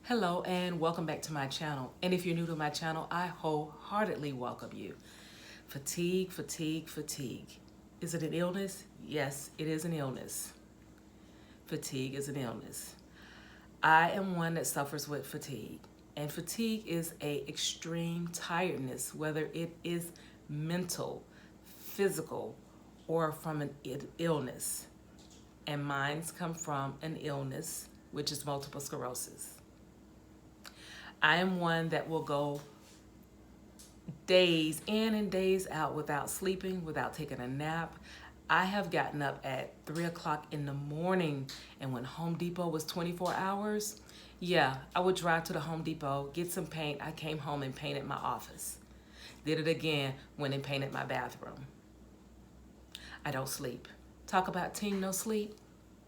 Hello and welcome back to my channel. And if you're new to my channel, I wholeheartedly welcome you. Fatigue, fatigue, fatigue. Is it an illness? Yes, it is an illness. Fatigue is an illness. I am one that suffers with fatigue. And fatigue is an extreme tiredness, whether it is mental, physical, or from an illness. And mine's come from an illness, which is multiple sclerosis. I am one that will go days in and days out without sleeping, without taking a nap. I have gotten up at 3 o'clock in the morning, and when Home Depot was 24 hours, yeah, I would drive to the Home Depot, get some paint. I came home and painted my office. Did it again, went and painted my bathroom. I don't sleep. Talk about team no sleep.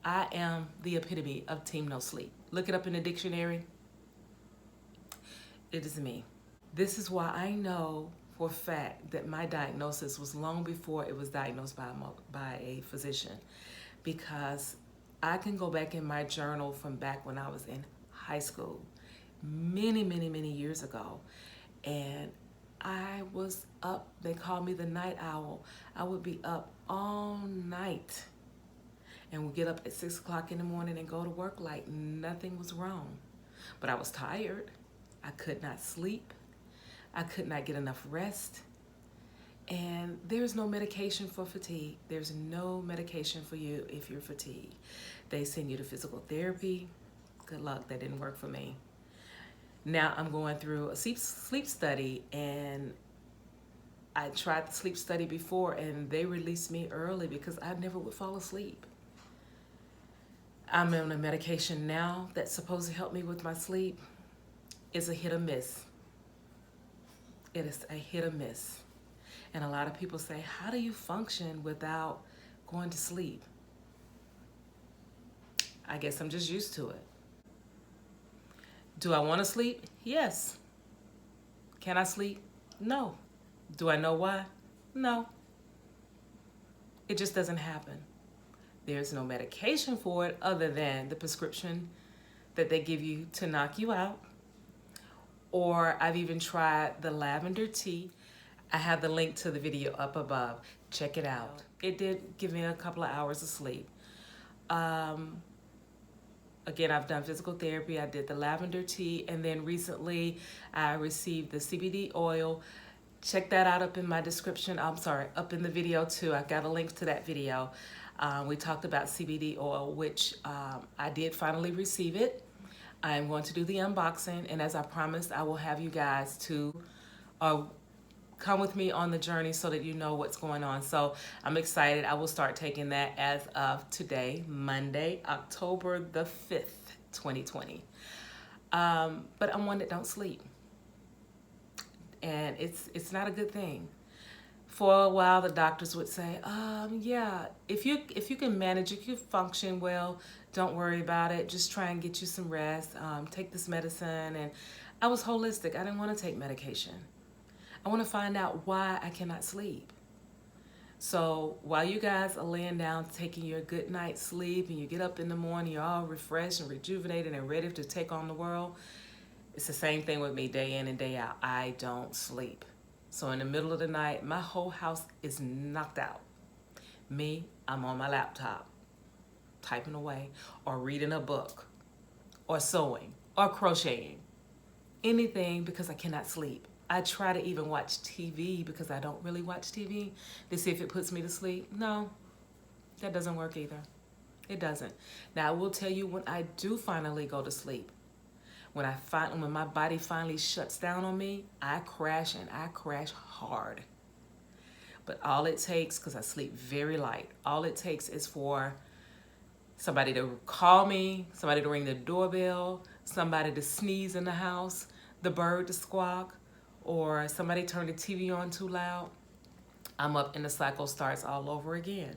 I am the epitome of team no sleep. Look it up in the dictionary. It is me. This is why I know for a fact that my diagnosis was long before it was diagnosed by a physician, because I can go back in my journal from back when I was in high school, many, many, many years ago, and I was up. They called me the night owl. I would be up all night and would get up at 6 o'clock in the morning and go to work like nothing was wrong. But I was tired. I could not sleep. I could not get enough rest. And there's no medication for fatigue. There's no medication for you if you're fatigued. They send you to physical therapy. Good luck, that didn't work for me. Now I'm going through a sleep study, and I tried the sleep study before and they released me early because I never would fall asleep. I'm on a medication now that's supposed to help me with my sleep. It's a hit or miss. It is a hit or miss. And a lot of people say, how do you function without going to sleep? I guess I'm just used to it. Do I want to sleep? Yes. Can I sleep? No. Do I know why? No. It just doesn't happen. There's no medication for it other than the prescription that they give you to knock you out. Or I've even tried the lavender tea. I have the link to the video up above. Check it out. It did give me a couple of hours of sleep. Again, I've done physical therapy. I did the lavender tea, and then recently I received the CBD oil. Check that out up in my description. I'm sorry, up in the video too. I got a link to that video. We talked about CBD oil, which I did finally receive it. I'm going to do the unboxing, and as I promised, I will have you guys to come with me on the journey so that you know what's going on. So I'm excited. I will start taking that as of today, Monday, October the 5th, 2020. But I'm one that don't sleep, and it's not a good thing. For a while, the doctors would say, yeah, if you can manage, if you function well, don't worry about it. Just try and get you some rest. Take this medicine. And I was holistic. I didn't want to take medication. I want to find out why I cannot sleep. So while you guys are laying down, taking your good night's sleep, and you get up in the morning, you're all refreshed and rejuvenated and ready to take on the world, it's the same thing with me day in and day out. I don't sleep. So in the middle of the night, my whole house is knocked out. Me, I'm on my laptop, typing away, or reading a book, or sewing, or crocheting. Anything, because I cannot sleep. I try to even watch TV because I don't really watch TV to see if it puts me to sleep. No, that doesn't work either. It doesn't. Now, I will tell you, when I do finally go to sleep, when my body finally shuts down on me, I crash, and I crash hard. But all it takes, because I sleep very light, all it takes is for somebody to call me, somebody to ring the doorbell, somebody to sneeze in the house, the bird to squawk, or somebody turn the TV on too loud. I'm up and the cycle starts all over again.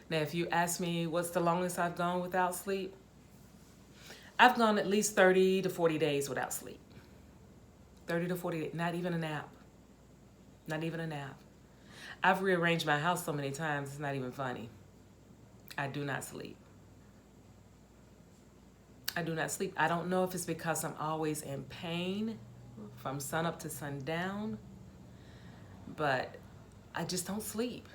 Now, if you ask me what's the longest I've gone without sleep, I've gone at least 30 to 40 days without sleep. 30 to 40 days, not even a nap. Not even a nap. I've rearranged my house so many times, it's not even funny. I do not sleep. I do not sleep. I don't know if it's because I'm always in pain from sun up to sundown, but I just don't sleep.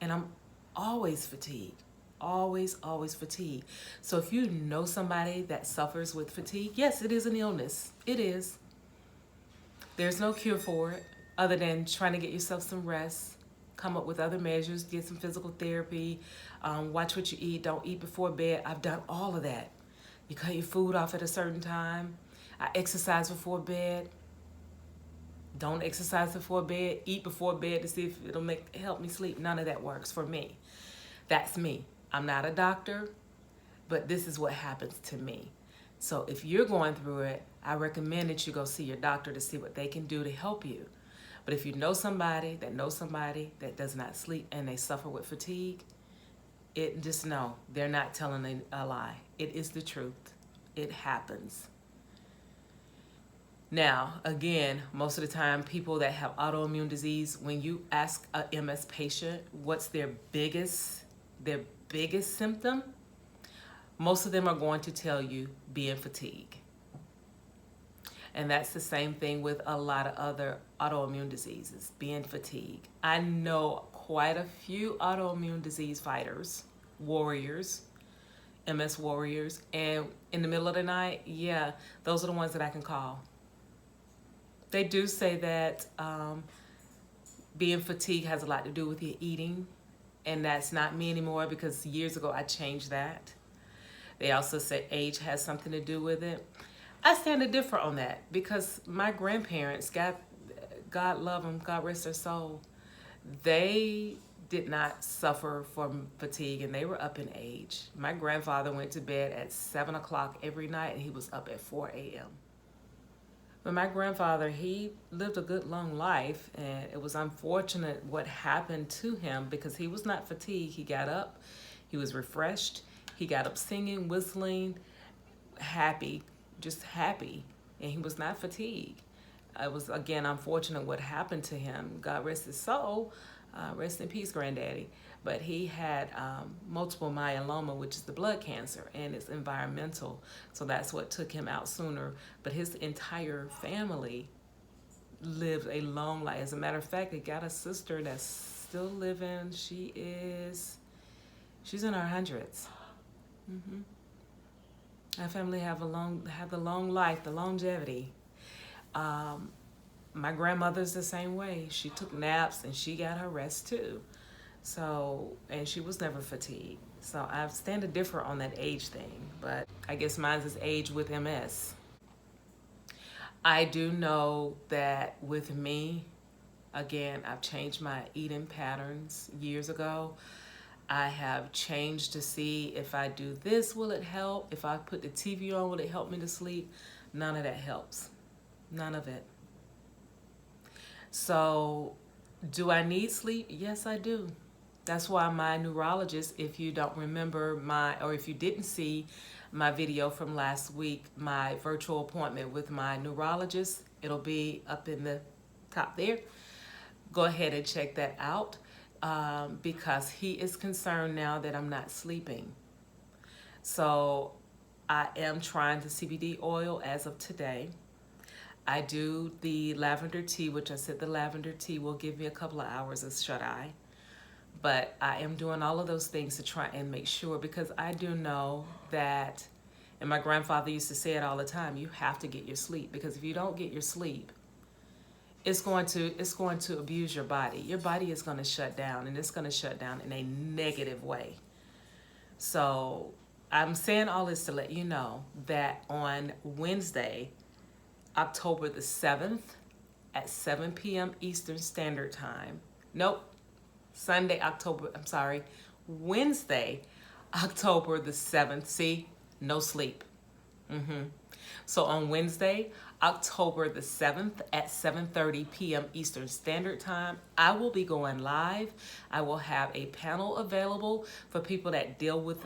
And I'm always fatigued. Always fatigued. So if you know somebody that suffers with fatigue, yes, it is an illness. It is. There's no cure for it other than trying to get yourself some rest, come up with other measures, get some physical therapy, watch what you eat, don't eat before bed. I've done all of that. You cut your food off at a certain time. I exercise before bed. Don't exercise before bed. Eat before bed to see if it'll help me sleep. None of that works for me. That's me. I'm not a doctor, but this is what happens to me. So if you're going through it, I recommend that you go see your doctor to see what they can do to help you. But if you know somebody that does not sleep and they suffer with fatigue, just know they're not telling a lie. It is the truth. It happens. Now, again, most of the time, people that have autoimmune disease, when you ask a MS patient what's their biggest symptom, most of them are going to tell you being fatigued. And that's the same thing with a lot of other autoimmune diseases, being fatigued. I know quite a few autoimmune disease fighters, warriors, MS warriors, and in the middle of the night, yeah, those are the ones that I can call. They do say that being fatigued has a lot to do with your eating, and that's not me anymore because years ago I changed that. They also say age has something to do with it. I stand to differ on that because my grandparents, God love them, God rest their soul, they did not suffer from fatigue and they were up in age. My grandfather went to bed at 7 o'clock every night and he was up at 4 a.m. But my grandfather, he lived a good long life, and it was unfortunate what happened to him because he was not fatigued. He got up, he was refreshed, he got up singing, whistling, happy, just happy, and he was not fatigued. It was, again, unfortunate what happened to him. God rest his soul. Rest in peace, Granddaddy. But he had multiple myeloma, which is the blood cancer, and it's environmental. So that's what took him out sooner. But his entire family lived a long life. As a matter of fact, they got a sister that's still living. She's in her hundreds. Our family have the long life, the longevity. My grandmother's the same way. She took naps and she got her rest too. So, and she was never fatigued. So I stand to differ on that age thing, but I guess mine's is age with MS. I do know that with me, again, I've changed my eating patterns years ago. I have changed to see if I do this, will it help? If I put the TV on, will it help me to sleep? None of that helps. None of it. So, do I need sleep? Yes, I do. That's why my neurologist, if you don't remember or if you didn't see my video from last week, my virtual appointment with my neurologist, it'll be up in the top there. Go ahead and check that out because he is concerned now that I'm not sleeping. So I am trying the CBD oil as of today. I do the lavender tea, which I said the lavender tea will give me a couple of hours of shut-eye. But I am doing all of those things to try and make sure, because I do know that, and my grandfather used to say it all the time, you have to get your sleep, because if you don't get your sleep, it's going to abuse your body. Your body is going to shut down, and it's going to shut down in a negative way. So I'm saying all this to let you know that on Wednesday, October the 7th at 7 p.m. Eastern Standard Time. Wednesday, October the 7th. See, no sleep. So on Wednesday, October the 7th at 7:30 p.m. Eastern Standard Time, I will be going live. I will have a panel available for people that deal with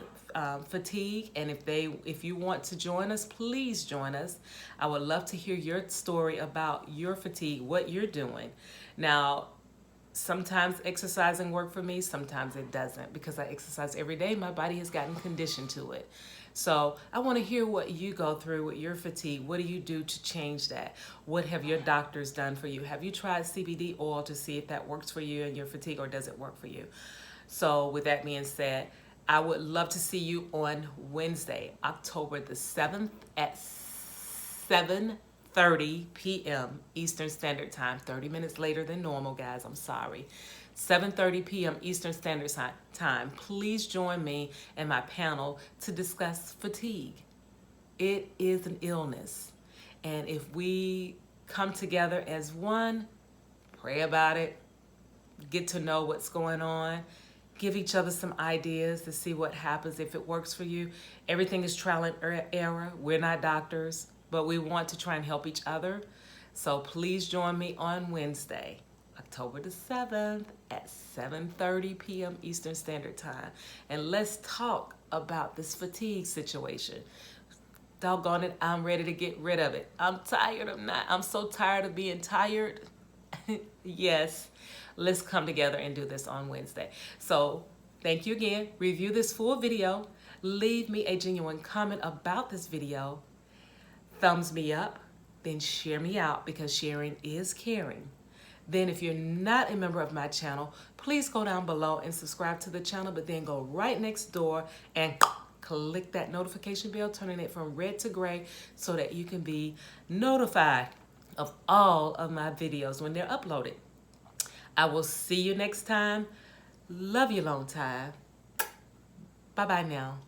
fatigue, and if you want to join us, please join us. I would love to hear your story about your fatigue, what you're doing. Now, Sometimes exercising works for me, sometimes it doesn't. Because I exercise every day, my body has gotten conditioned to it. So I want to hear what you go through with your fatigue. What do you do to change that? What have your doctors done for you? Have you tried CBD oil to see if that works for you and your fatigue, or does it work for you? So with that being said, I would love to see you on Wednesday, October the 7th at 7:30 p.m. Eastern Standard Time. 30 minutes later than normal, guys. I'm sorry. 7:30 p.m. Eastern Standard Time. Please join me and my panel to discuss fatigue. It is an illness. And if we come together as one, pray about it, get to know what's going on, give each other some ideas to see what happens if it works for you. Everything is trial and error. We're not doctors, but we want to try and help each other. So please join me on Wednesday, October the 7th at 7:30 p.m. Eastern Standard Time. And let's talk about this fatigue situation. Doggone it, I'm ready to get rid of it. I'm tired of not. I'm so tired of being tired. Yes, let's come together and do this on Wednesday. So thank you again. Review this full video. Leave me a genuine comment about this video. Thumbs me up, then share me out, because sharing is caring. Then if you're not a member of my channel, please go down below and subscribe to the channel, but then go right next door and click that notification bell, turning it from red to gray so that you can be notified of all of my videos when they're uploaded. I will see you next time. Love you long time. Bye-bye now.